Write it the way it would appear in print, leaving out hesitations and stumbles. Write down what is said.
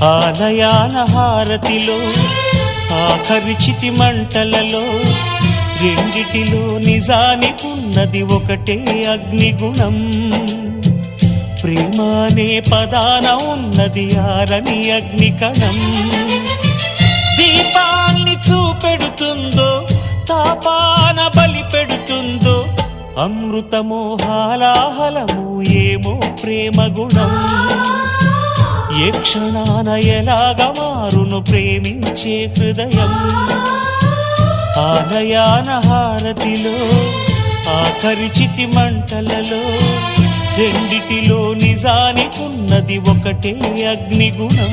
ఆలయాన హారతిలో ఆఖరి చితి మంటలలో రెండిటిలో నిజానికున్నది ఒకటే అగ్నిగుణం. ప్రేమ అనే పదాన ఉన్నది ఆరని అగ్నికణం. దీపాన్ని చూపెడుతుందో తాపాన బలి పెడుతుందో అమృతమో హాలాహలము ఏమో ప్రేమ గుణం. ఏ క్షణాన ఎలాగ మారును ప్రేమించే హృదయం. ఆలయాన హారతిలో ఆఖరి చితి మంటలలో రెండిటిలో నిజానికున్నది ఒకటే అగ్నిగుణం.